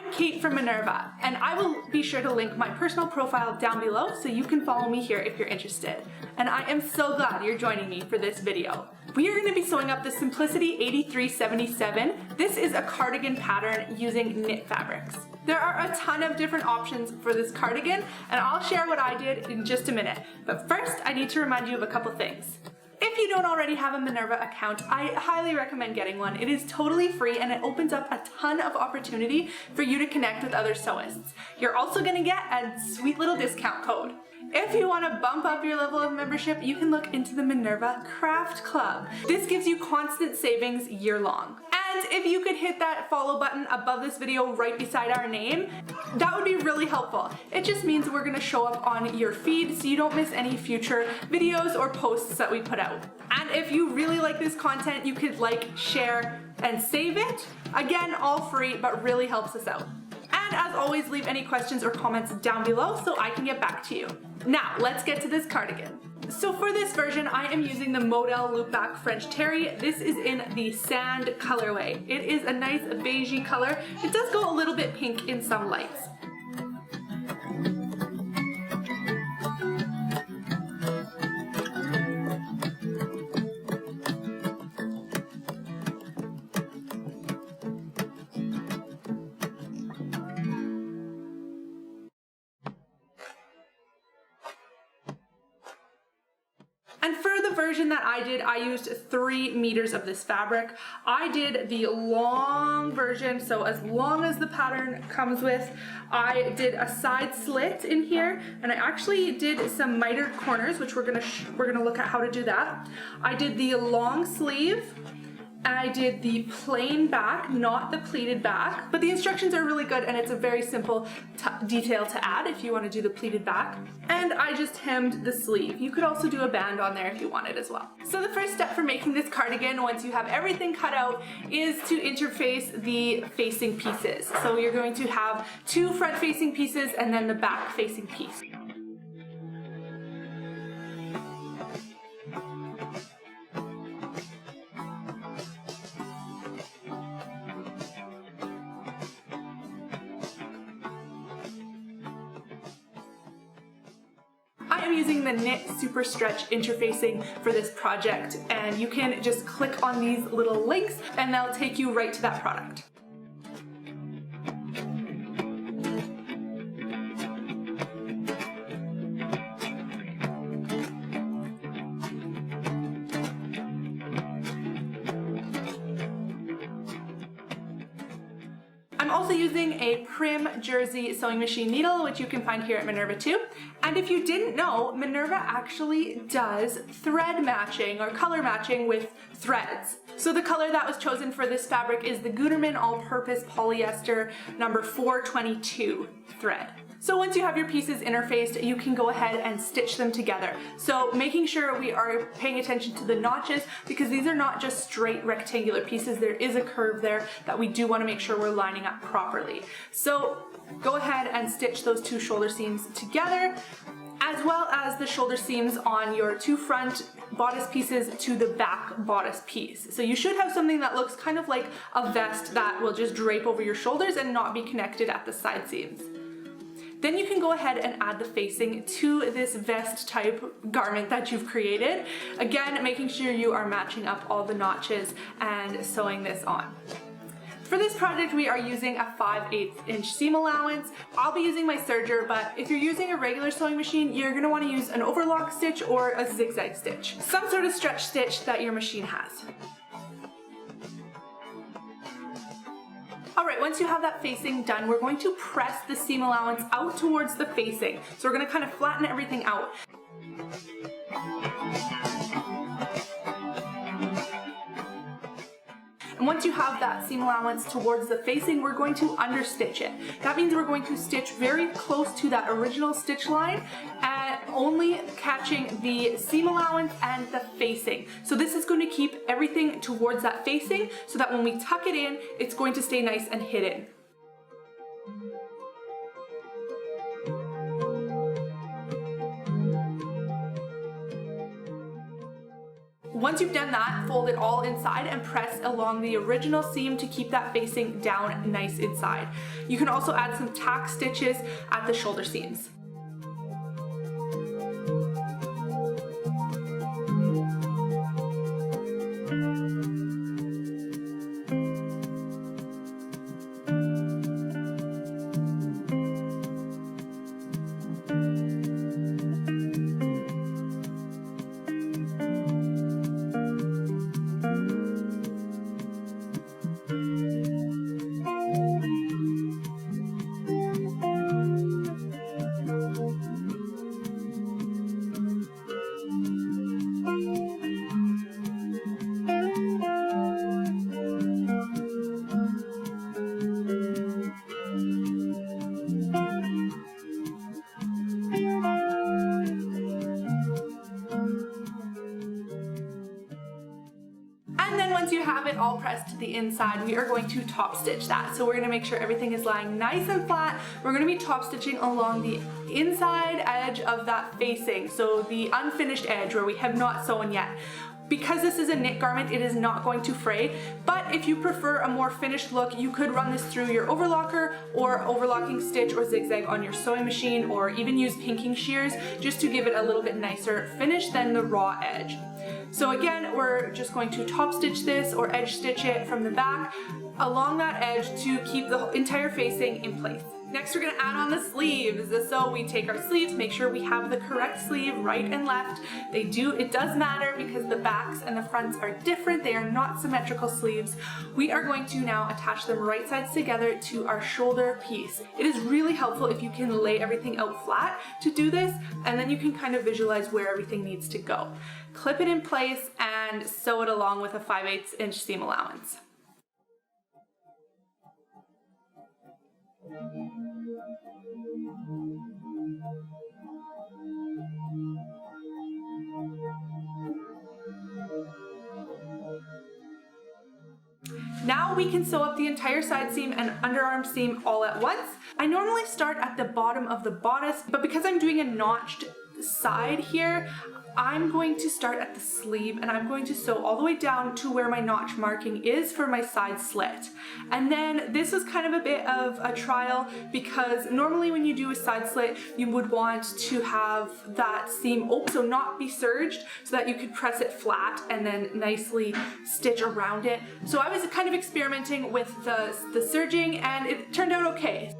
I'm Kate from Minerva, and I will be sure to link my personal profile down below so you can follow me here if you're interested. And I am so glad you're joining me for this video. We are going to be sewing up the Simplicity 8377. This is a cardigan pattern using knit fabrics. There are a ton of different options for this cardigan, and I'll share what I did in just a minute. But first, I need to remind you of a couple things. If you don't already have a Minerva account, I highly recommend getting one. It is totally free and it opens up a ton of opportunity for you to connect with other sewists. You're also going to get a sweet little discount code. If you want to bump up your level of membership, you can look into the Minerva Craft Club. This gives you constant savings year long. And if you could hit that follow button above this video right beside our name, that would be really helpful. It just means we're going to show up on your feed so you don't miss any future videos or posts that we put out. And if you really like this content, you could like, share, and save it. Again, all free, but really helps us out. And as always, leave any questions or comments down below so I can get back to you. Now, let's get to this cardigan. So for this version, I am using the Model Loopback French Terry. This is in the sand colorway. It is a nice beigey color. It does go a little bit pink in some lights. And for the version that I did, I used 3 meters of this fabric. I did the long version, so as long as the pattern comes with. I did a side slit in here, and I actually did some mitered corners, which we're gonna look at how to do that. I did the long sleeve. I did the plain back, not the pleated back, but the instructions are really good and it's a very simple detail to add if you want to do the pleated back. And I just hemmed the sleeve. You could also do a band on there if you wanted as well. So the first step for making this cardigan, once you have everything cut out, is to interface the facing pieces. So you're going to have 2 front facing pieces and then the back facing piece. I am using the Knit Super Stretch interfacing for this project, and you can just click on these little links and they'll take you right to that product. I'm also using a Prim Jersey sewing machine needle, which you can find here at Minerva too. And if you didn't know, Minerva actually does thread matching or color matching with threads. So the color that was chosen for this fabric is the Gutermann All-Purpose Polyester number 422 thread. So once you have your pieces interfaced, you can go ahead and stitch them together. So making sure we are paying attention to the notches, because these are not just straight rectangular pieces. There is a curve there that we do want to make sure we're lining up properly. So go ahead and stitch those 2 shoulder seams together, as well as the shoulder seams on your 2 front bodice pieces to the back bodice piece. So you should have something that looks kind of like a vest that will just drape over your shoulders and not be connected at the side seams. Then you can go ahead and add the facing to this vest type garment that you've created. Again, making sure you are matching up all the notches and sewing this on. For this project, we are using a 5/8 inch seam allowance. I'll be using my serger, but if you're using a regular sewing machine, you're gonna wanna use an overlock stitch or a zigzag stitch. Some sort of stretch stitch that your machine has. Alright, once you have that facing done, we're going to press the seam allowance out towards the facing. So we're going to kind of flatten everything out. And once you have that seam allowance towards the facing, we're going to understitch it. That means we're going to stitch very close to that original stitch line, only catching the seam allowance and the facing. So this is going to keep everything towards that facing so that when we tuck it in, it's going to stay nice and hidden. Once you've done that, fold it all inside and press along the original seam to keep that facing down nice inside. You can also add some tack stitches at the shoulder seams. And then once you have it all pressed to the inside, we are going to top stitch that. So we're going to make sure everything is lying nice and flat. We're going to be top stitching along the inside edge of that facing, so the unfinished edge where we have not sewn yet. Because this is a knit garment, it is not going to fray, but if you prefer a more finished look, you could run this through your overlocker or overlocking stitch or zigzag on your sewing machine, or even use pinking shears just to give it a little bit nicer finish than the raw edge. So again, we're just going to top stitch this or edge stitch it from the back along that edge to keep the entire facing in place. Next, we're going to add on the sleeves. So we take our sleeves, make sure we have the correct sleeve, right and left. It does matter because the backs and the fronts are different. They are not symmetrical sleeves. We are going to now attach them right sides together to our shoulder piece. It is really helpful if you can lay everything out flat to do this, and then you can kind of visualize where everything needs to go. Clip it in place and sew it along with a 5/8 inch seam allowance. Now we can sew up the entire side seam and underarm seam all at once. I normally start at the bottom of the bodice, but because I'm doing a notched side here, I'm going to start at the sleeve and I'm going to sew all the way down to where my notch marking is for my side slit. And then this was kind of a bit of a trial because normally when you do a side slit, you would want to have that seam open, so not be serged, so that you could press it flat and then nicely stitch around it. So I was kind of experimenting with the serging and it turned out okay.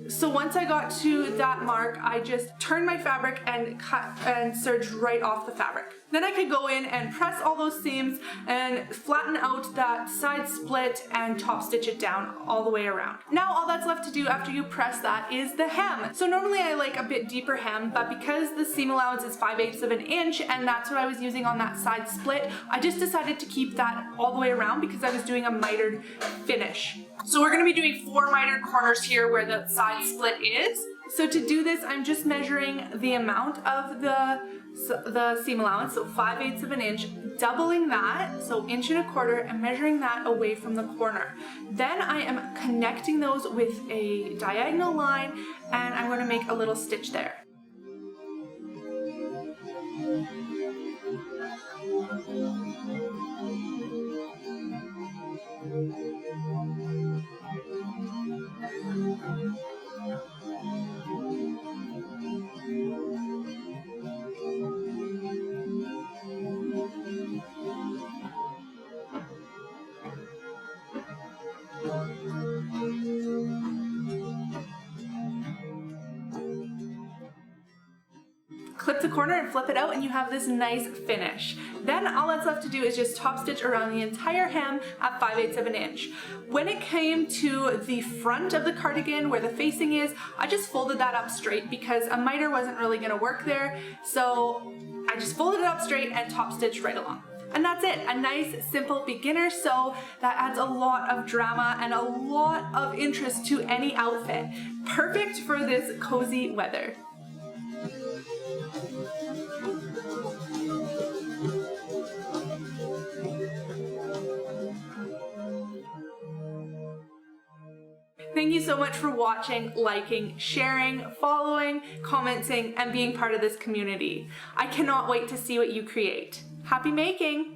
So once I got to that mark, I just turned my fabric and cut and serged right off the fabric. Then I could go in and press all those seams and flatten out that side split and top stitch it down all the way around. Now all that's left to do after you press that is the hem. So normally I like a bit deeper hem, but because the seam allowance is 5/8 of an inch and that's what I was using on that side split, I just decided to keep that all the way around because I was doing a mitered finish. So we're going to be doing 4 mitered corners here where the side split is. So to do this, I'm just measuring the amount of the seam allowance, so 5/8 of an inch, doubling that, so 1.25 inches, and measuring that away from the corner. Then I am connecting those with a diagonal line and I'm going to make a little stitch there. Clip the corner and flip it out and you have this nice finish. Then all that's left to do is just top stitch around the entire hem at 5/8 of an inch. When it came to the front of the cardigan where the facing is, I just folded that up straight because a miter wasn't really going to work there. So I just folded it up straight and top stitched right along. And that's it, a nice simple beginner sew that adds a lot of drama and a lot of interest to any outfit. Perfect for this cozy weather. Thank you so much for watching, liking, sharing, following, commenting, and being part of this community. I cannot wait to see what you create. Happy making!